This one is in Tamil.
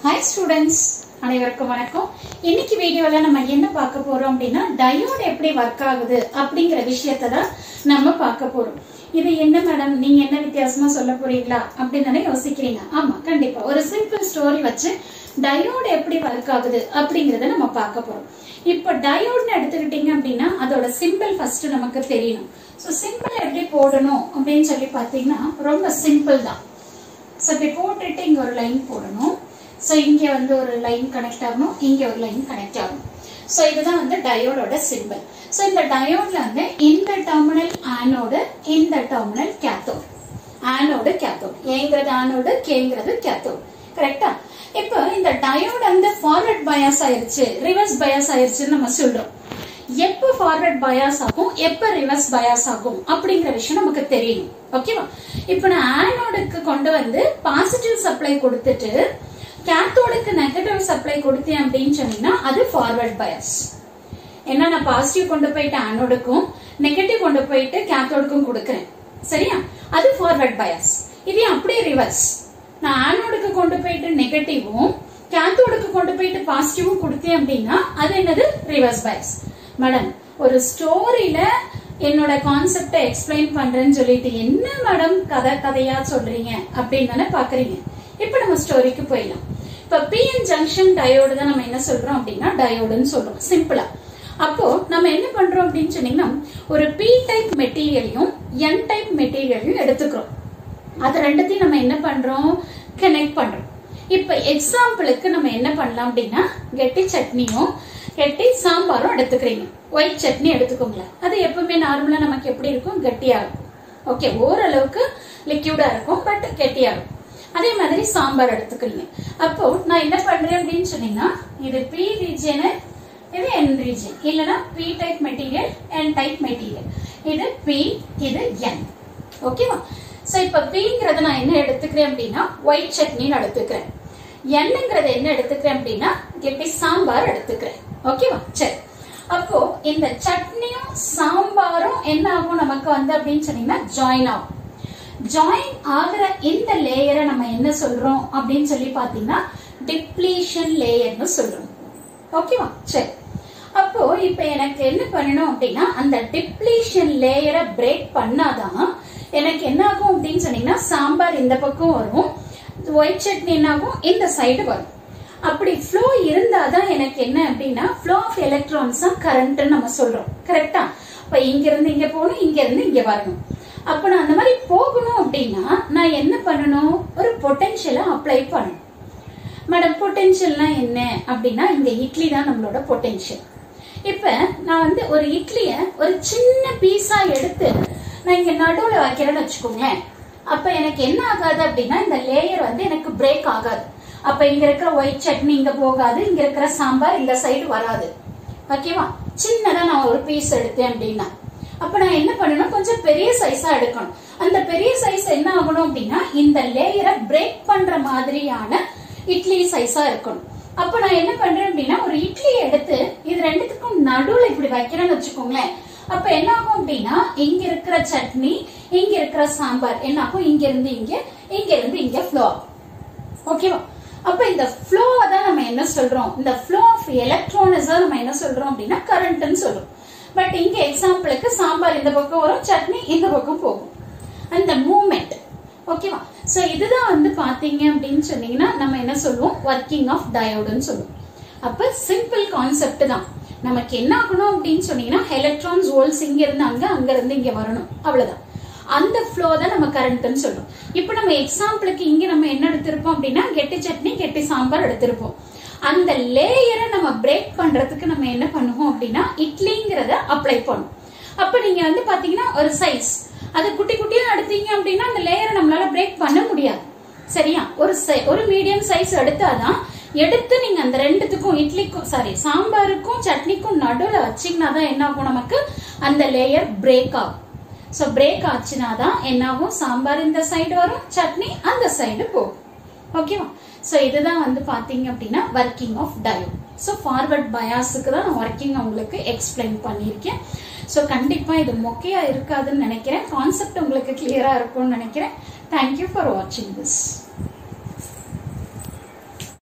Hi students, அனைவருக்கும் வணக்கம். இன்னைக்கு வீடியோல நம்ம என்ன பார்க்க போறோம் அப்படினா டயோட் எப்படி வர்க் ஆகுது அப்படிங்கற விஷயத்தை தான் நம்ம பார்க்க போறோம். இது என்ன மேடம் நீங்க என்ன வித்தியாசமா சொல்ல போறீங்களா அப்படினே யோசிக்கிறீங்க. ஆமா கண்டிப்பா ஒரு சிம்பிள் ஸ்டோரி வச்சு டயோட் எப்படி வர்க் ஆகுது அப்படிங்கறத நம்ம பார்க்க போறோம். இப்போ டயோட்னு எடுத்துக்கிட்டீங்க அப்படினா அதோட சிம்பிள் ஃபர்ஸ்ட் நமக்கு தெரியணும். சோ சிம்பிள் எப்படி போடணும் அப்படினு சொல்லி பாத்தீங்கன்னா ரொம்ப சிம்பிள் தான். சோ இப்ப போட்டுட்டு இங்க ஒரு லைன் போடணும். சோ இங்க வந்து ஒரு லைன் கனெக்ட் ஆகணும், இங்க ஒரு லைன் கனெக்ட் ஆகணும். சோ இதுதான் வந்து டயோடோட சிம்பிள். சோ இந்த டயோட்ல வந்து இந்த டெர்மினல் ஆனோடு, இந்த டெர்மினல் கேத்தோட். ஆனோடு கேத்தோட், ஏங்கிறது ஆனோடு, கேங்கிறது கேத்தோட். கரெக்ட்டா? இப்போ இந்த டயோட் வந்து ஃபார்வர்ட் பயாஸ் ஆயிருச்சு, ரிவர்ஸ் பயாஸ் ஆயிருச்சுன்னு நம்ம சொல்றோம். எப்ப ஃபார்வர்ட் பயாஸ் ஆகும், எப்ப ரிவர்ஸ் பயாஸ் ஆகும் அப்படிங்கிற விஷயம் நமக்கு தெரியணும். ஓகேவா? இப்போ நான் ஆனோடுக்கு கொண்டு வந்து பாசிட்டிவ் சப்ளை கொடுத்துட்டு கேத்தோடுக்கு நெகட்டிவ் சப்ளை கொடுத்தேன் அப்படின்னு சொன்னீங்கன்னா அது ஃபார்வர்ட் பயாஸ். ஏன்னா நான் பாசிட்டிவ் கொண்டு போயிட்டு ஆனோடுக்கும் நெகட்டிவ் கொண்டு போயிட்டு கேத்தோடுக்கும் கொடுக்கறேன். சரியா? அது ஃபார்வர்ட் பயாஸ். இது அப்படியே ரிவர்ஸ். நான் ஆனோடுக்கு கொண்டு போயிட்டு நெகட்டிவும் கேத்தோடுக்கு கொண்டு போயிட்டு பாசிட்டிவும் கொடுத்தேன் அப்படின்னா அது என்னது? Reverse bias. மேடம் ஒரு ஸ்டோரியில என்னோட கான்செப்ட எக்ஸ்பிளைன் பண்றேன்னு சொல்லிட்டு என்ன மேடம் கதையா சொல்றீங்க அப்படின்னு தானே பாக்குறீங்க. இப்ப நம்ம ஸ்டோரிக்கு போயிடலாம். இப்ப பிஎன் ஜங்ஷன் டயோடு தான் நம்ம என்ன சொல்றோம் அப்படின்னா டயோடுன்னு சொல்றோம் சிம்பிளா. அப்போ நம்ம என்ன பண்றோம் அப்படின்னு சொன்னீங்கன்னா ஒரு பி டைப் மெட்டீரியலையும் என் டைப் மெட்டீரியலையும் எடுத்துக்கிறோம். அது ரெண்டுத்தையும் நம்ம என்ன பண்றோம்? கனெக்ட் பண்றோம். இப்ப எக்ஸாம்பிளுக்கு நம்ம என்ன பண்ணலாம் அப்படின்னா கெட்டி சட்னியும் கெட்டி சாம்பாரும் எடுத்துக்கிறீங்க. ஒயிட் சட்னி எடுத்துக்கோங்களேன். அது எப்பவுமே நார்மலா நமக்கு எப்படி இருக்கும்? கெட்டியா இருக்கும். ஓகே, ஓரளவுக்கு லிக்யூடா இருக்கும், பட் கெட்டியா இருக்கும். அதே மாதிரி சாம்பார் எடுத்துக்கிறீங்க. அப்போ நான் என்ன பண்றேன் அப்படின்னு சொன்னீங்கன்னா இது பி ரீஜன், இது என் ரீஜன், இல்லனா P type material, N type material. இது பி, இது என். ஓகேவா? சோ இப்ப பிங்கறத நான் என்ன எடுத்துக்கிறேன் அப்படின்னா ஒயிட் சட்னின்னு எடுத்துக்கிறேன். என்னங்கறத என்ன எடுத்துக்கிறேன் அப்படின்னா கெட்டி சாம்பார் எடுத்துக்கிறேன். ஓகேவா? சரி. அப்போ இந்த சட்னியும் சாம்பாரும் என்ன ஆகும் நமக்கு வந்து அப்படின்னு சொன்னீங்கன்னா ஜாயின் ஆகும். ஜாயின் ஆகிற இந்த லேயரை நம்ம என்ன சொல்றோம் அப்படின்னு சொல்லி பாத்தீங்கன்னா டிப்ளீஷன் லேயர்னு சொல்றோம். ஓகேவா? சரி. அப்போ இப்ப எனக்கு என்ன பண்ணணும் அப்படின்னா அந்த டிப்ளீஷன் லேயரை பிரேக் பண்ணாதான் எனக்கு என்ன ஆகும் அப்படின்னு சொன்னீங்கன்னா சாம்பார் இந்த பக்கம் வரும், ஒயிட் சட்னி என்ன ஆகும் இந்த சைடு வரும். அப்படி ஃப்ளோ இருந்தாதான் எனக்கு என்ன அப்படின்னா ஃப்ளோ ஆஃப் எலக்ட்ரான்ஸ் கரண்ட் நம்ம சொல்றோம். கரெக்டா? இப்ப இங்க இருந்து இங்க போகணும், இங்க இருந்து இங்க வரணும். அப்ப நான் அந்த மாதிரி போகணும் அப்படின்னா நான் என்ன பண்ணணும்? ஒரு பொட்டன்ஷியலை அப்ளை பண்ணணும். மேடம் பொட்டன்ஷியல்னா என்ன அப்படின்னா இந்த இட்லி தான் நம்மளோட பொட்டன்ஷியல். இப்ப நான் வந்து ஒரு இட்லிய ஒரு சின்ன பீஸா எடுத்து நான் இங்க நடுவுல வைக்கிறேன்னு வச்சுக்கோங்களேன். அப்ப எனக்கு என்ன ஆகாது அப்படின்னா இந்த லேயர் வந்து எனக்கு பிரேக் ஆகாது. அப்ப இங்க இருக்கிற ஒயிட் சட்னி இங்க போகாது, இங்க இருக்கிற சாம்பார் இந்த சைடு வராது. ஓகேவா? சின்னதா நான் ஒரு பீஸ் எடுத்தேன் அப்படின்னா அப்ப நான் என்ன பண்ணணும்? கொஞ்சம் பெரிய சைஸா எடுக்கணும். அந்த பெரிய சைஸ் என்ன ஆகணும் அப்படின்னா இந்த லேயரை பிரேக் பண்ற மாதிரியான இட்லி சைஸா இருக்கணும். அப்ப நான் என்ன பண்றேன் அப்படின்னா ஒரு இட்லி எடுத்து இது ரெண்டுத்துக்கும் நடுவுல இப்படி வைக்கிறேன்னு வச்சுக்கோங்களேன். அப்ப என்ன ஆகும் அப்படின்னா இங்க இருக்கிற சட்னி, இங்க இருக்கிற சாம்பார் என்ன ஆகும்? இங்க இருந்து இங்க, இங்க இருந்து இங்க ஃப்ளோ ஆகும். ஓகேவா? அப்ப இந்த ஃப்ளோ தான் நம்ம என்ன சொல்றோம்? இந்த ஃப்ளோ ஆஃப் எலக்ட்ரான்ஸ் நம்ம என்ன சொல்றோம் அப்படின்னா கரண்ட்னு சொல்றோம். பட் இங்க எக்ஸாம்பிளுக்கு சாம்பார் இந்த பக்கம் வரும், சட்னி இந்த பக்கம் போகும். அந்த மூவ்மெண்ட். ஓகேவா? சோ இதுதான் வந்து பாத்தீங்க அப்படின்னு சொன்னீங்கன்னா நம்ம என்ன சொல்லுவோம்? ஒர்க்கிங் ஆஃப் டயோடுன்னு சொல்லுவோம். அப்ப சிம்பிள் கான்செப்ட் தான். நமக்கு என்ன ஆகணும் அப்படின்னு சொன்னீங்கன்னா எலக்ட்ரான்ஸ் வோல்ட்ஸ் இங்க இருந்து அங்க, அங்க இருந்து இங்க வரணும். அவ்வளவுதான். அந்த ஃப்ளோ தான் நம்ம கரண்ட்னு சொல்றோம். இப்ப நம்ம எக்ஸாம்பிளுக்கு இங்க நம்ம என்ன எடுத்திருப்போம் அப்படின்னா கெட்டி சட்னி, கெட்டி சாம்பார் எடுத்திருப்போம். அந்த லேயரை நம்ம பிரேக் பண்றதுக்கு நம்ம என்ன பண்ணுவோம் அப்படின்னா இட்லிங்கிறத அப்ளை பண்ணும். அப்ப நீங்க வந்து பாத்தீங்கன்னா ஒரு சைஸ் அது குட்டி குட்டியா எடுத்தீங்க அப்படின்னா அந்த லேயரை நம்மளால பிரேக் பண்ண முடியாது. சரியா? ஒரு மீடியம் சைஸ் எடுத்தாதான் எடுத்து நீங்க அந்த ரெண்டுத்துக்கும் இட்லிக்கும் சாம்பாருக்கும் சட்னிக்கும் நடுவுல வச்சீங்கன்னா தான் என்ன ஆகும்? நமக்கு அந்த லேயர் பிரேக் ஆகும். சோ பிரேக் ஆச்சுனாதான் என்ன ஆகும்? சாம்பார் இந்த சைடு வரும், சட்னி அந்த சைடு போகும். ஓகேவா? சோ இதுதான் வந்து பாத்தீங்க அப்படின்னா working of diode. So forward பயாஸுக்கு தான் நான் ஒர்க்கிங் உங்களுக்கு எக்ஸ்பிளைன் பண்ணியிருக்கேன். சோ கண்டிப்பா இது மொக்கையா இருக்காதுன்னு நினைக்கிறேன். கான்செப்ட் உங்களுக்கு கிளியரா இருக்கும்னு நினைக்கிறேன். தேங்க்யூ ஃபார் வாட்சிங் திஸ்.